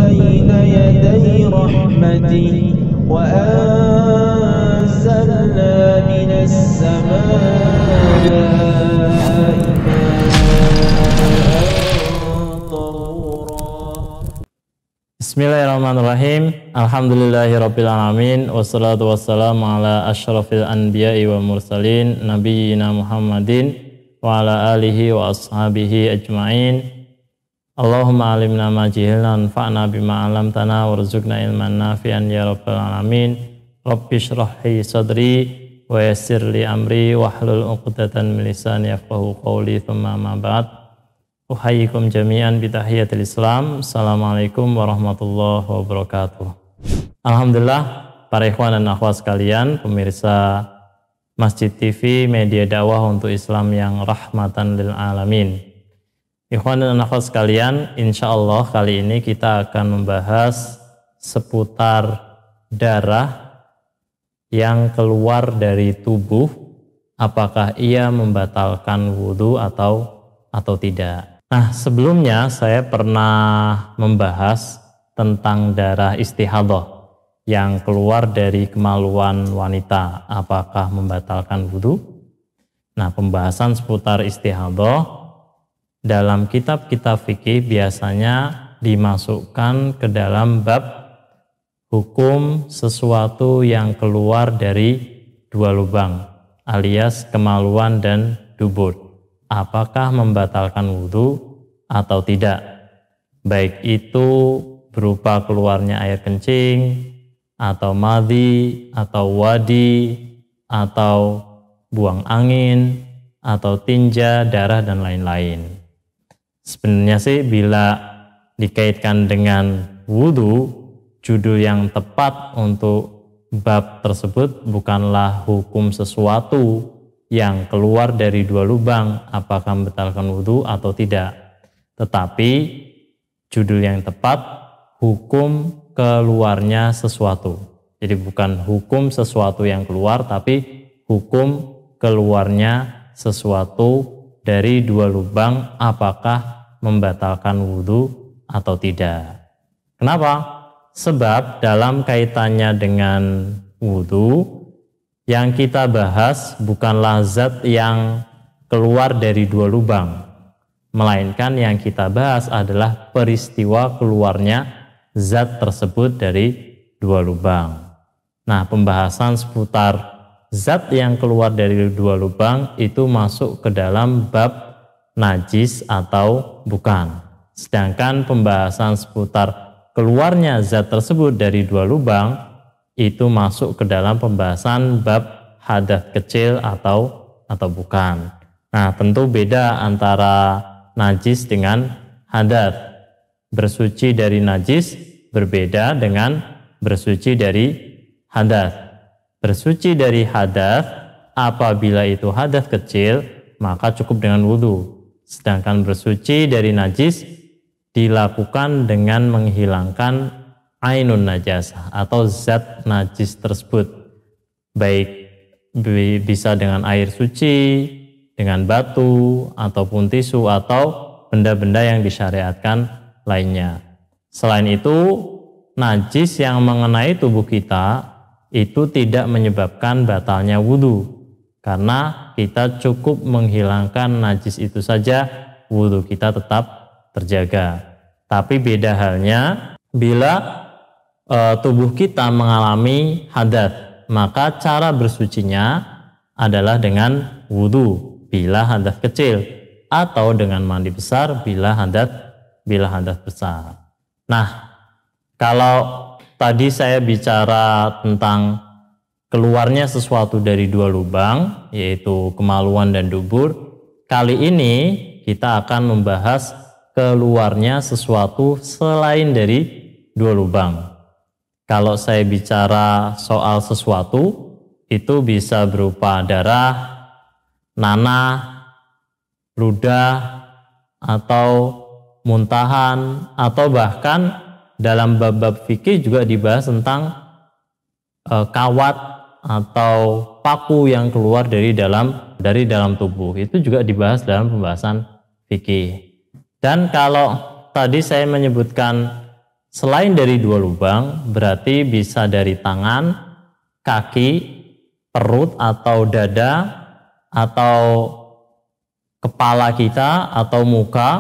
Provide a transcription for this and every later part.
بين يدي رحمته وأنزلنا من السماء ماء طهورا. Bismillahirrahmanirrahim. Alhamdulillahirrabbilalamin. Wassalatu wassalamu ala asyrafil anbiya'i wal mursalin nabiyyina Muhammadin wa ala alihi wa ashabihi ajma'in. Allahumma alimna ma jahilna anfa'na bima 'allamtana warzuqna ilman nafi'an ya rabbal alamin. Rabbi shrah li sadri wa yassir li amri wahlul 'uqdatan min lisani yafqahu qawli thumma ma ba'd. Uhayyikum jami'an bitahiyatil Islam. Assalamualaikum warahmatullahi wabarakatuh. Alhamdulillah, para ikhwan dan akhwat sekalian, pemirsa Masjid TV, media dakwah untuk Islam yang rahmatan lil alamin. Ikhwan dan akhwat sekalian, insya Allah kali ini kita akan membahas seputar darah yang keluar dari tubuh, apakah ia membatalkan wudhu atau tidak. Nah, sebelumnya saya pernah membahas tentang darah istihadah yang keluar dari kemaluan wanita, apakah membatalkan wudhu? Nah, pembahasan seputar istihadah dalam kitab-kitab fikih biasanya dimasukkan ke dalam bab hukum sesuatu yang keluar dari dua lubang, alias kemaluan dan dubur. Apakah membatalkan wudhu atau tidak, baik itu berupa keluarnya air kencing atau madhi atau wadi atau buang angin atau tinja, darah dan lain-lain. Sebenarnya sih bila dikaitkan dengan wudhu, judul yang tepat untuk bab tersebut bukanlah hukum sesuatu yang keluar dari dua lubang, apakah membatalkan wudhu atau tidak, tetapi judul yang tepat hukum keluarnya sesuatu. Jadi bukan hukum sesuatu yang keluar, tapi hukum keluarnya sesuatu dari dua lubang, apakah membatalkan wudhu atau tidak. Kenapa? Sebab dalam kaitannya dengan wudhu, yang kita bahas bukanlah zat yang keluar dari dua lubang, melainkan yang kita bahas adalah peristiwa keluarnya zat tersebut dari dua lubang. Nah, pembahasan seputar zat yang keluar dari dua lubang itu masuk ke dalam bab najis atau bukan. Sedangkan pembahasan seputar keluarnya zat tersebut dari dua lubang itu masuk ke dalam pembahasan bab hadas kecil atau bukan. Nah, tentu beda antara najis dengan hadas. Bersuci dari najis berbeda dengan bersuci dari hadas. Bersuci dari hadas apabila itu hadas kecil maka cukup dengan wudhu. Sedangkan bersuci dari najis dilakukan dengan menghilangkan ainun najasah atau zat najis tersebut, baik bisa dengan air suci, dengan batu ataupun tisu atau benda-benda yang disyariatkan lainnya. Selain itu, najis yang mengenai tubuh kita itu tidak menyebabkan batalnya wudhu, karena kita cukup menghilangkan najis itu saja, wudhu kita tetap terjaga. Tapi beda halnya bila tubuh kita mengalami hadas, maka cara bersucinya adalah dengan wudhu bila hadas kecil, atau dengan mandi besar bila hadas besar. Nah, kalau tadi saya bicara tentang keluarnya sesuatu dari dua lubang, yaitu kemaluan dan dubur, kali ini kita akan membahas keluarnya sesuatu selain dari dua lubang. Kalau saya bicara soal sesuatu, itu bisa berupa darah, nanah, ludah, atau muntahan, atau bahkan dalam bab-bab fikih juga dibahas tentang kawat atau paku yang keluar dari dalam tubuh. Itu juga dibahas dalam pembahasan fikih. Dan kalau tadi saya menyebutkan Selain dari 2 lubang, berarti bisa dari tangan, kaki, perut atau dada, atau kepala kita, atau muka,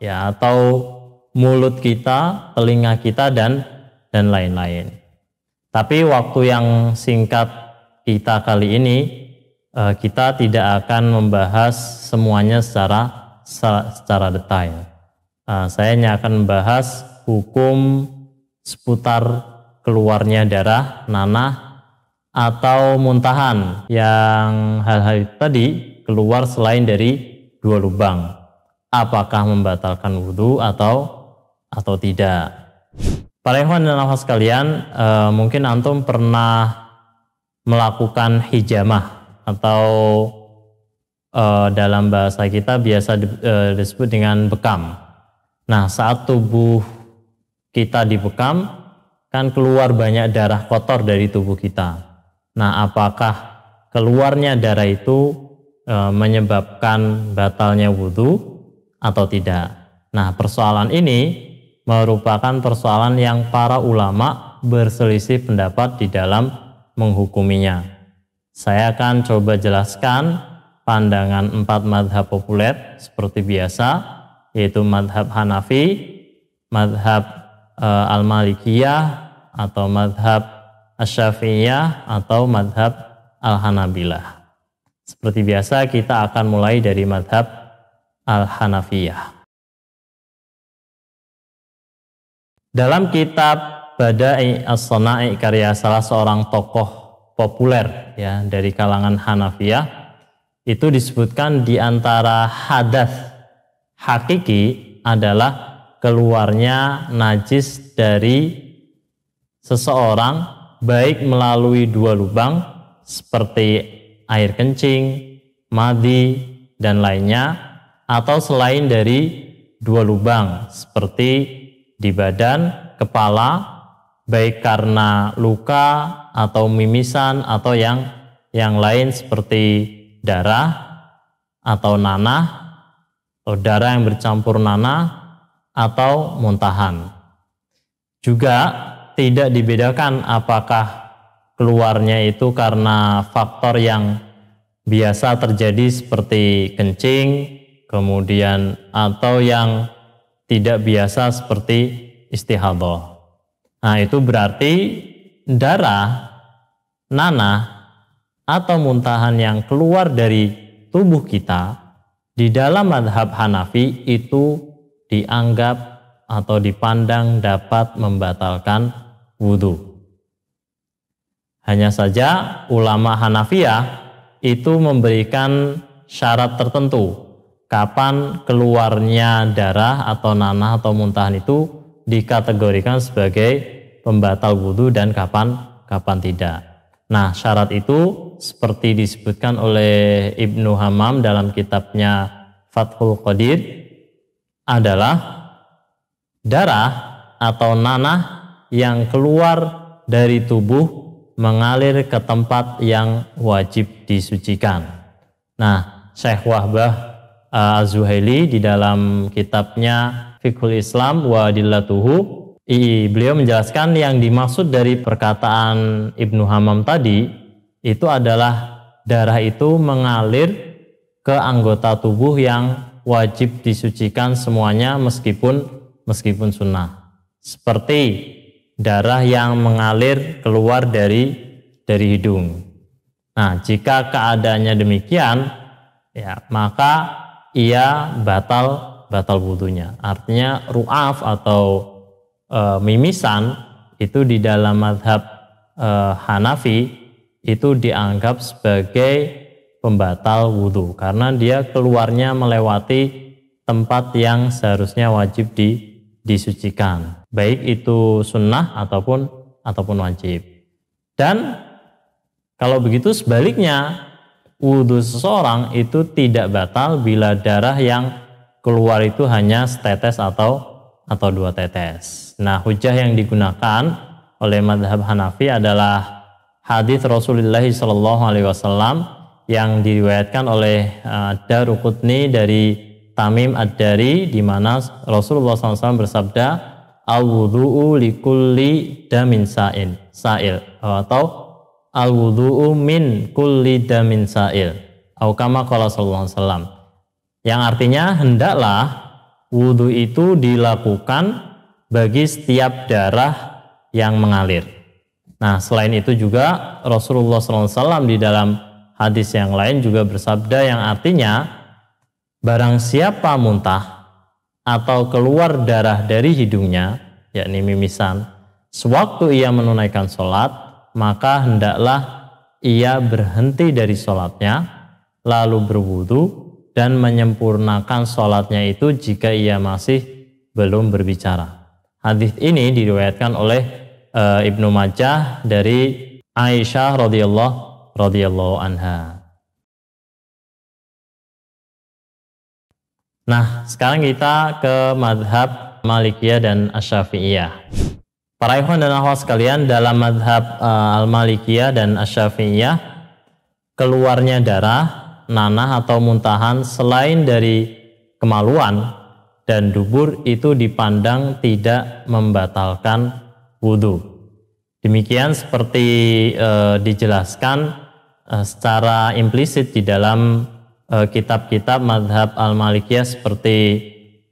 ya, atau mulut kita, telinga kita, dan lain-lain. Tapi waktu yang singkat kita kali ini, kita tidak akan membahas semuanya secara detail. Saya hanya akan membahas hukum seputar keluarnya darah, nanah, atau muntahan yang hal-hal tadi keluar selain dari 2 lubang. Apakah membatalkan wudhu atau tidak? Para ikhwan dan akhwat sekalian, mungkin antum pernah melakukan hijamah atau dalam bahasa kita biasa disebut dengan bekam. Nah, saat tubuh kita dibekam, kan keluar banyak darah kotor dari tubuh kita. Nah, apakah keluarnya darah itu menyebabkan batalnya wudhu atau tidak? Nah, persoalan ini merupakan persoalan yang para ulama berselisih pendapat di dalam menghukuminya. Saya akan coba jelaskan pandangan 4 madhab populer seperti biasa, yaitu madhab Hanafi, madhab Al-Malikiyah, atau madhab Asy-Syafi'iyah, atau madhab Al-Hanabilah. Seperti biasa kita akan mulai dari madhab Al-Hanafiyah. Dalam kitab Bada'i As-Sana'i karya salah seorang tokoh populer ya dari kalangan Hanafiyah, itu disebutkan di antara hadas hakiki adalah keluarnya najis dari seseorang baik melalui 2 lubang seperti air kencing, madhi, dan lainnya, atau selain dari 2 lubang seperti di badan, kepala, baik karena luka atau mimisan atau yang lain seperti darah atau nanah, atau darah yang bercampur nanah, atau muntahan. Juga tidak dibedakan apakah keluarnya itu karena faktor yang biasa terjadi seperti kencing, kemudian atau yang tidak biasa seperti istihadhah. Nah, itu berarti darah, nanah, atau muntahan yang keluar dari tubuh kita di dalam madhab Hanafi itu dianggap atau dipandang dapat membatalkan wudhu. Hanya saja ulama Hanafiyah itu memberikan syarat tertentu kapan keluarnya darah atau nanah atau muntahan itu dikategorikan sebagai pembatal wudhu dan kapan tidak. Nah, syarat itu seperti disebutkan oleh Ibnu Hammam dalam kitabnya Fathul Qadir adalah darah atau nanah yang keluar dari tubuh mengalir ke tempat yang wajib disucikan. Nah, Syekh Wahbah Az-Zuhaili di dalam kitabnya Fiqhul Islam wa Adillatuhu, beliau menjelaskan yang dimaksud dari perkataan Ibnu Hammam tadi itu adalah darah itu mengalir ke anggota tubuh yang wajib disucikan semuanya meskipun sunnah. Seperti darah yang mengalir keluar dari hidung. Nah, jika keadaannya demikian, ya maka ia batal wudhunya. Artinya ru'af atau mimisan itu di dalam mazhab Hanafi itu dianggap sebagai pembatal wudhu karena dia keluarnya melewati tempat yang seharusnya wajib disucikan, baik itu sunnah ataupun wajib. Dan kalau begitu sebaliknya, wudhu seseorang itu tidak batal bila darah yang keluar itu hanya setetes atau 2 tetes. Nah, hujah yang digunakan oleh mazhab Hanafi adalah hadis Rasulullah SAW yang diriwayatkan oleh Daruqutni dari Tamim Ad-Dari, di mana Rasulullah SAW bersabda, al-wudu'u likulli damin sa'il atau al-wudu'u min kulli damin sa'il atau kama qala sallallahu alaihi wasallam, yang artinya hendaklah wudu itu dilakukan bagi setiap darah yang mengalir. Nah, selain itu juga Rasulullah SAW di dalam hadis yang lain juga bersabda yang artinya barang siapa muntah atau keluar darah dari hidungnya, yakni mimisan, sewaktu ia menunaikan sholat, maka hendaklah ia berhenti dari sholatnya, lalu berwudu dan menyempurnakan sholatnya itu jika ia masih belum berbicara. Hadis ini diriwayatkan oleh Ibnu Majah dari Aisyah radhiyallahu anha. Nah, sekarang kita ke madhab Malikiyah dan Asy-Syafi'iyah. Para ikhwan dan akhwat sekalian, dalam madhab Al-Malikiyah dan Asy-Syafi'iyah, keluarnya darah, nanah atau muntahan selain dari kemaluan dan dubur itu dipandang tidak membatalkan wudu. Demikian seperti dijelaskan secara implisit di dalam kitab-kitab madhab Al-Malikiyah seperti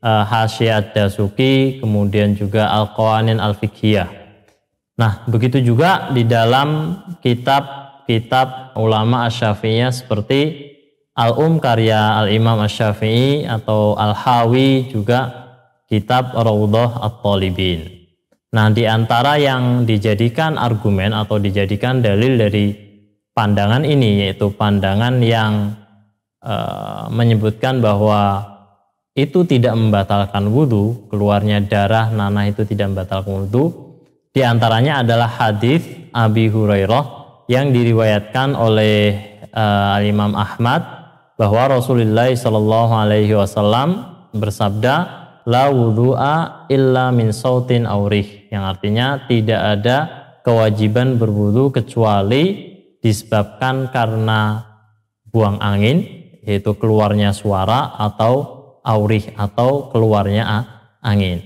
Hasyiyah Ad-Dasuki, kemudian juga Al-Qawanin Al-Fiqhiyah. Nah, begitu juga di dalam kitab-kitab ulama Asy-Syafi'iyah seperti Al-karya Al-Imam Asy-Syafi'i atau Al-Hawi, juga kitab Raudhah At-Thalibin. Nah, di antara yang dijadikan argumen atau dijadikan dalil dari pandangan ini, yaitu pandangan yang menyebutkan bahwa itu tidak membatalkan wudu, keluarnya darah nanah itu tidak membatalkan wudu, di antaranya adalah hadis Abi Hurairah yang diriwayatkan oleh Al-Imam Ahmad, bahwa Rasulullah Shallallahu Alaihi Wasallam bersabda, la wudu'a illa min sautin aurih, yang artinya tidak ada kewajiban berwudu kecuali disebabkan karena buang angin, yaitu keluarnya suara, atau aurih atau keluarnya angin.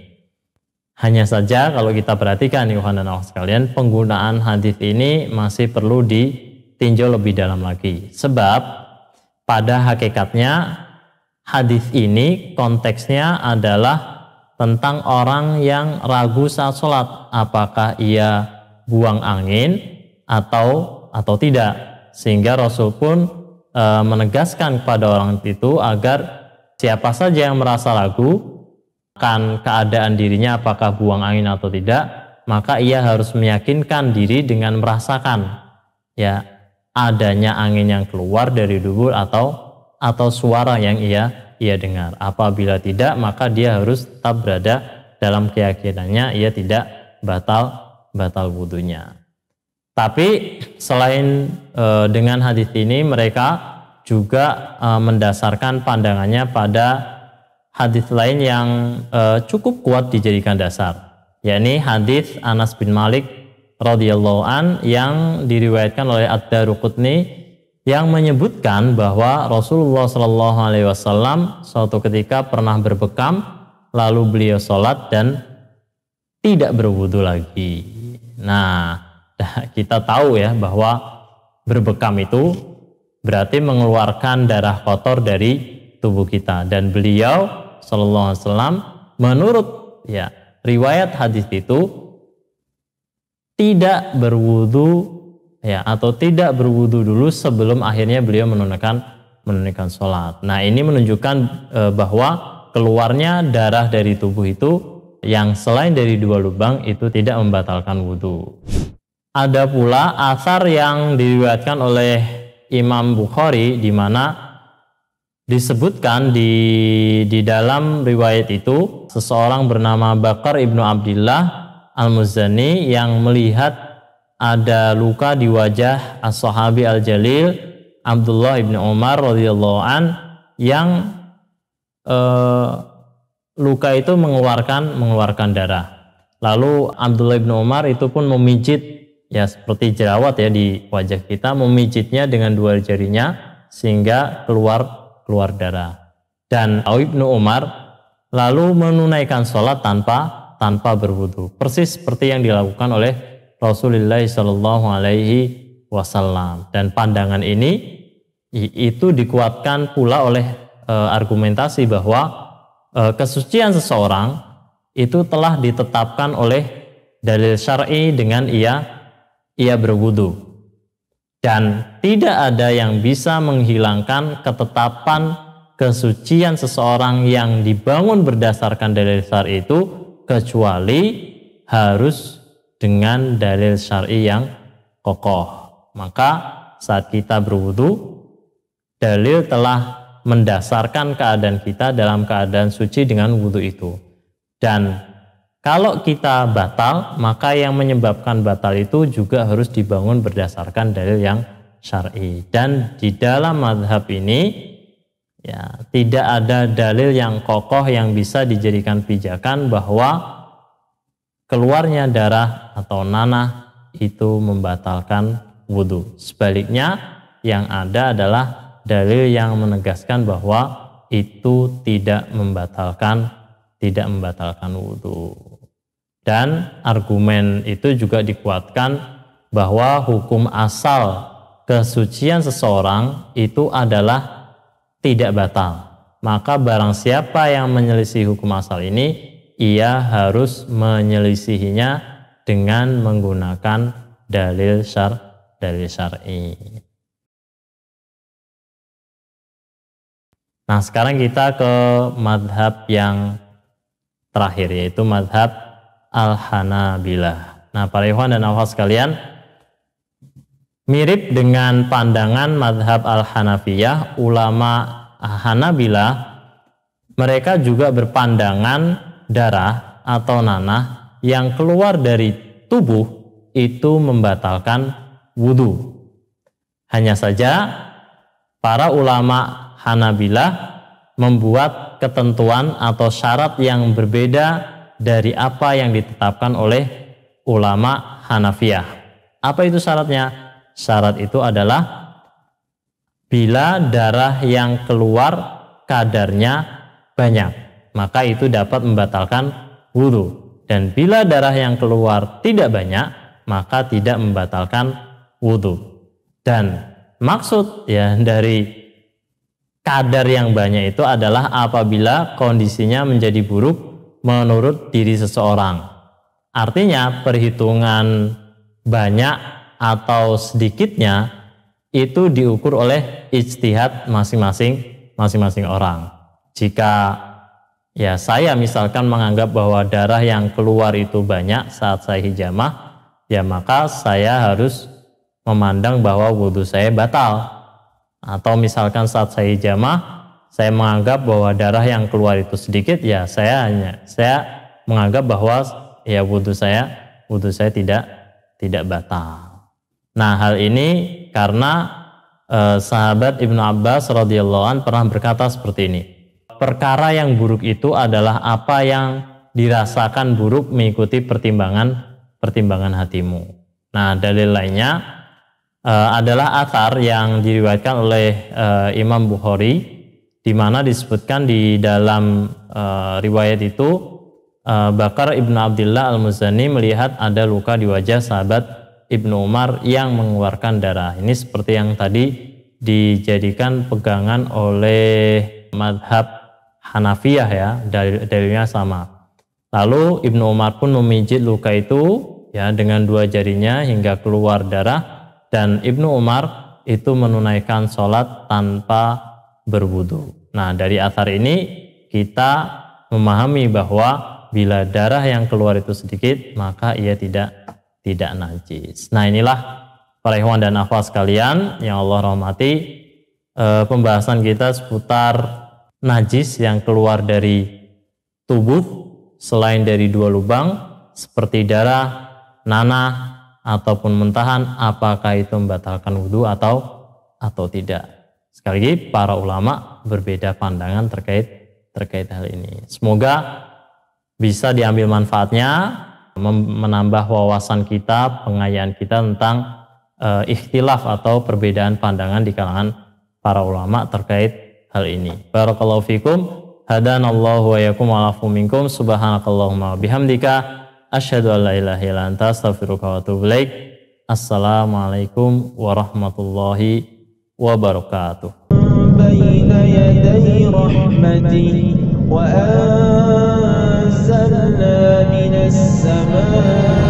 Hanya saja kalau kita perhatikan ikhwan dan akhwat sekalian, penggunaan hadis ini masih perlu ditinjau lebih dalam lagi, sebab pada hakikatnya hadis ini konteksnya adalah tentang orang yang ragu saat sholat, apakah ia buang angin atau tidak, sehingga Rasul pun menegaskan kepada orang itu agar siapa saja yang merasa ragu akan keadaan dirinya apakah buang angin atau tidak, maka ia harus meyakinkan diri dengan merasakan adanya angin yang keluar dari dubur atau suara yang ia dengar. Apabila tidak, maka dia harus tetap berada dalam keyakinannya ia tidak batal wudunya. Tapi selain dengan hadis ini, mereka juga mendasarkan pandangannya pada hadis lain yang cukup kuat dijadikan dasar, yakni hadis Anas bin Malik radhiyallahu an yang diriwayatkan oleh Ad-Daruqutni, yang menyebutkan bahwa Rasulullah Shallallahu Alaihi Wasallam suatu ketika pernah berbekam, lalu beliau sholat dan tidak berwudu lagi. Nah, kita tahu ya bahwa berbekam itu berarti mengeluarkan darah kotor dari tubuh kita, dan beliau Shallallahu Alaihi Wasallam menurut riwayat hadis itu tidak berwudu atau tidak berwudu dulu sebelum akhirnya beliau menunaikan sholat. Nah, ini menunjukkan bahwa keluarnya darah dari tubuh itu yang selain dari dua lubang itu tidak membatalkan wudu. Ada pula asar yang diriwayatkan oleh Imam Bukhari, di mana disebutkan di dalam riwayat itu seseorang bernama Bakar ibnu Abdillah Al-Muzani yang melihat ada luka di wajah as-sahabi al-jalil Abdullah ibnu Umar radhiyallahu an, yang luka itu mengeluarkan darah. Lalu Abdullah ibnu Umar itu pun memijit, seperti jerawat di wajah kita, memijitnya dengan dua jarinya sehingga keluar darah. Dan Ibnu Umar lalu menunaikan sholat tanpa tanpa berwudu. Persis seperti yang dilakukan oleh Rasulullah Shallallahu Alaihi Wasallam. Dan pandangan ini itu dikuatkan pula oleh argumentasi bahwa kesucian seseorang itu telah ditetapkan oleh dalil syar'i dengan ia berwudu, dan tidak ada yang bisa menghilangkan ketetapan kesucian seseorang yang dibangun berdasarkan dalil syar'i itu kecuali harus dengan dalil syar'i yang kokoh. Maka saat kita berwudu, dalil telah mendasarkan keadaan kita dalam keadaan suci dengan wudu itu. Dan kalau kita batal, maka yang menyebabkan batal itu juga harus dibangun berdasarkan dalil yang syar'i. Dan di dalam mazhab ini ya tidak ada dalil yang kokoh yang bisa dijadikan pijakan bahwa keluarnya darah atau nanah itu membatalkan wudu. Sebaliknya yang ada adalah dalil yang menegaskan bahwa itu tidak membatalkan wudu. Dan argumen itu juga dikuatkan bahwa hukum asal kesucian seseorang itu adalah tidak batal. Maka barang siapa yang menyelisih hukum asal ini, ia harus menyelisihinya dengan menggunakan dalil syar'i. Nah, sekarang kita ke madhab yang terakhir, yaitu madhab Al-Hanabilah. Nah, para ikhwan dan akhwat sekalian, mirip dengan pandangan madhab Al-Hanafiyah, ulama Hanabilah mereka juga berpandangan darah atau nanah yang keluar dari tubuh itu membatalkan wudu. Hanya saja para ulama Hanabilah membuat ketentuan atau syarat yang berbeda dari apa yang ditetapkan oleh ulama Hanafiyah. Apa itu syaratnya? Syarat itu adalah bila darah yang keluar kadarnya banyak, maka itu dapat membatalkan wudu. Dan bila darah yang keluar tidak banyak, maka tidak membatalkan wudu. Dan maksud ya dari kadar yang banyak itu adalah apabila kondisinya menjadi buruk menurut diri seseorang. Artinya perhitungan banyak atau sedikitnya itu diukur oleh ijtihad masing-masing orang. Jika ya saya misalkan menganggap bahwa darah yang keluar itu banyak saat saya hijamah, ya maka saya harus memandang bahwa wudhu saya batal. Atau misalkan saat saya hijamah, saya menganggap bahwa darah yang keluar itu sedikit, ya saya menganggap bahwa ya wudhu saya tidak batal. Nah, hal ini karena sahabat Ibnu Abbas radhiyallahu anhu pernah berkata seperti ini. Perkara yang buruk itu adalah apa yang dirasakan buruk mengikuti pertimbangan hatimu. Nah, dalil lainnya adalah athar yang diriwayatkan oleh Imam Bukhari, di mana disebutkan di dalam riwayat itu Bakar ibnu Abdullah al-Muzani melihat ada luka di wajah sahabat Ibnu Umar yang mengeluarkan darah. Ini seperti yang tadi dijadikan pegangan oleh madhab Hanafiyah ya, dalilnya sama. Lalu Ibnu Umar pun memijit luka itu ya dengan dua jarinya hingga keluar darah. Dan Ibnu Umar itu menunaikan sholat tanpa berwudu. Nah, dari athar ini kita memahami bahwa bila darah yang keluar itu sedikit, maka ia tidak najis. Nah, inilah para ikhwan dan akhwat sekalian yang Allah rahmati, pembahasan kita seputar najis yang keluar dari tubuh selain dari dua lubang seperti darah, nanah, ataupun muntahan, apakah itu membatalkan wudu atau tidak. Sekali lagi para ulama berbeda pandangan terkait hal ini. Semoga bisa diambil manfaatnya, menambah wawasan kita, pengayaan kita tentang ikhtilaf atau perbedaan pandangan di kalangan para ulama terkait hal ini. Barakallahu fikum. hadanallahu wa iyyakum wa afu minkum. Subhanakallahumma bihamdika asyhadu an la ilaha illa anta astaghfiruka wa atubu ilaik. Assalamualaikum warahmatullahi wabarakatuh. بين يدي رحمته وأنزلنا من السماء